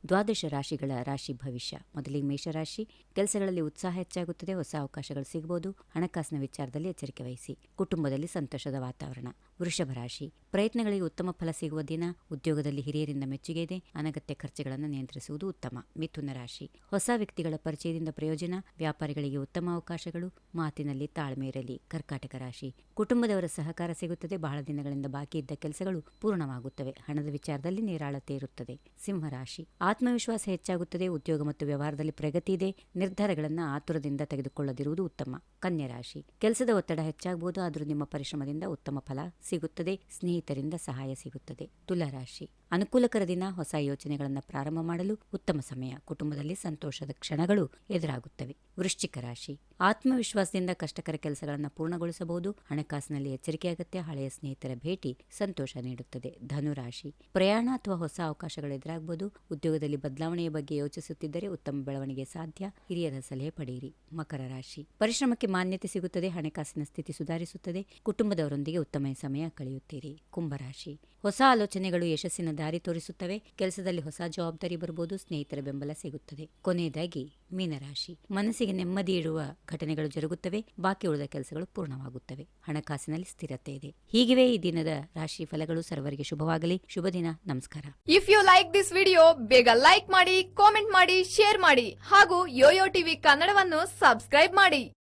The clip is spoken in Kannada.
ದ್ವಾದಶ ರಾಶಿಗಳ ರಾಶಿ ಭವಿಷ್ಯ. ಮೊದಲಿಗೆ ಮೇಷರಾಶಿ. ಕೆಲಸಗಳಲ್ಲಿ ಉತ್ಸಾಹ ಹೆಚ್ಚಾಗುತ್ತದೆ, ಹೊಸ ಅವಕಾಶಗಳು ಸಿಗಬಹುದು. ಹಣಕಾಸಿನ ವಿಚಾರದಲ್ಲಿ ಎಚ್ಚರಿಕೆ ವಹಿಸಿ. ಕುಟುಂಬದಲ್ಲಿ ಸಂತೋಷದ ವಾತಾವರಣ. ವೃಷಭ ರಾಶಿ. ಪ್ರಯತ್ನಗಳಿಗೆ ಉತ್ತಮ ಫಲ ಸಿಗುವ ದಿನ. ಉದ್ಯೋಗದಲ್ಲಿ ಹಿರಿಯರಿಂದ ಮೆಚ್ಚುಗೆ ಇದೆ. ಅನಗತ್ಯ ಖರ್ಚುಗಳನ್ನು ನಿಯಂತ್ರಿಸುವುದು ಉತ್ತಮ. ಮಿಥುನ ರಾಶಿ. ಹೊಸ ವ್ಯಕ್ತಿಗಳ ಪರಿಚಯದಿಂದ ಪ್ರಯೋಜನ. ವ್ಯಾಪಾರಿಗಳಿಗೆ ಉತ್ತಮ ಅವಕಾಶಗಳು. ಮಾತಿನಲ್ಲಿ ತಾಳ್ಮೆ ಇರಲಿ. ಕರ್ಕಾಟಕ ರಾಶಿ. ಕುಟುಂಬದವರ ಸಹಕಾರ ಸಿಗುತ್ತದೆ. ಬಹಳ ದಿನಗಳಿಂದ ಬಾಕಿ ಇದ್ದ ಕೆಲಸಗಳು ಪೂರ್ಣವಾಗುತ್ತವೆ. ಹಣದ ವಿಚಾರದಲ್ಲಿ ನಿರಾಳತೆ ಇರುತ್ತದೆ. ಸಿಂಹರಾಶಿ. ಆತ್ಮವಿಶ್ವಾಸ ಹೆಚ್ಚಾಗುತ್ತದೆ. ಉದ್ಯೋಗ ಮತ್ತು ವ್ಯವಹಾರದಲ್ಲಿ ಪ್ರಗತಿ ಇದೆ. ನಿರ್ಧಾರಗಳನ್ನು ಆತುರದಿಂದ ತೆಗೆದುಕೊಳ್ಳದಿರುವುದು ಉತ್ತಮ. ಕನ್ಯಾ ರಾಶಿ. ಕೆಲಸದ ಒತ್ತಡ ಹೆಚ್ಚಾಗಬಹುದು, ಆದರೂ ನಿಮ್ಮ ಪರಿಶ್ರಮದಿಂದ ಉತ್ತಮ ಫಲ ಸಿಗುತ್ತದೆ. ಸ್ನೇಹಿತರಿಂದ ಸಹಾಯ ಸಿಗುತ್ತದೆ. ತುಲಾ ರಾಶಿ. ಅನುಕೂಲಕರ ದಿನ. ಹೊಸ ಯೋಚನೆಗಳನ್ನು ಪ್ರಾರಂಭ ಮಾಡಲು ಉತ್ತಮ ಸಮಯ. ಕುಟುಂಬದಲ್ಲಿ ಸಂತೋಷದ ಕ್ಷಣಗಳು ಎದುರಾಗುತ್ತವೆ. ವೃಶ್ಚಿಕ ರಾಶಿ. ಆತ್ಮವಿಶ್ವಾಸದಿಂದ ಕಷ್ಟಕರ ಕೆಲಸಗಳನ್ನು ಪೂರ್ಣಗೊಳಿಸಬಹುದು. ಹಣಕಾಸಿನಲ್ಲಿ ಎಚ್ಚರಿಕೆ ಅಗತ್ಯ. ಹಳೆಯ ಸ್ನೇಹಿತರ ಭೇಟಿ ಸಂತೋಷ ನೀಡುತ್ತದೆ. ಧನುರಾಶಿ. ಪ್ರಯಾಣ ಅಥವಾ ಹೊಸ ಅವಕಾಶಗಳು ಎದುರಾಗಬಹುದು. ಉದ್ಯೋಗದಲ್ಲಿ ಬದಲಾವಣೆಯ ಬಗ್ಗೆ ಯೋಚಿಸುತ್ತಿದ್ದರೆ ಉತ್ತಮ ಬೆಳವಣಿಗೆ ಸಾಧ್ಯ. ಹಿರಿಯರ ಸಲಹೆ ಪಡೆಯಿರಿ. ಮಕರ ರಾಶಿ. ಪರಿಶ್ರಮಕ್ಕೆ ಮಾನ್ಯತೆ ಸಿಗುತ್ತದೆ. ಹಣಕಾಸಿನ ಸ್ಥಿತಿ ಸುಧಾರಿಸುತ್ತದೆ. ಕುಟುಂಬದವರೊಂದಿಗೆ ಉತ್ತಮ ಸಮಯ ಕಳೆಯುತ್ತೀರಿ. ಕುಂಭರಾಶಿ. ಹೊಸ ಆಲೋಚನೆಗಳು ಯಶಸ್ಸಿನ ದಾರಿ ತೋರಿಸುತ್ತವೆ. ಕೆಲಸದಲ್ಲಿ ಹೊಸ ಜವಾಬ್ದಾರಿ ಬರಬಹುದು. ಸ್ನೇಹಿತರ ಬೆಂಬಲ ಸಿಗುತ್ತದೆ. ಕೊನೆಯದಾಗಿ ಮೀನರಾಶಿ. ಮನಸ್ಸಿಗೆ ನೆಮ್ಮದಿ ಇಡುವ ಘಟನೆಗಳು ಜರುಗುತ್ತವೆ. ಬಾಕಿ ಉಳಿದ ಕೆಲಸಗಳು ಪೂರ್ಣವಾಗುತ್ತವೆ. ಹಣಕಾಸಿನಲ್ಲಿ ಸ್ಥಿರತೆ ಇದೆ. ಹೀಗಿವೆ ಈ ದಿನದ ರಾಶಿ ಫಲಗಳು. ಸರ್ವರಿಗೆ ಶುಭವಾಗಲಿ. ಶುಭ ದಿನ. ನಮಸ್ಕಾರ. If you like this video, ಬೇಗ ಲೈಕ್ ಮಾಡಿ, ಕಾಮೆಂಟ್ ಮಾಡಿ, ಶೇರ್ ಮಾಡಿ ಹಾಗೂ ಯೋಯೋ ಟಿವಿ ಕನ್ನಡವನ್ನು ಸಬ್ಸ್ಕ್ರೈಬ್ ಮಾಡಿ.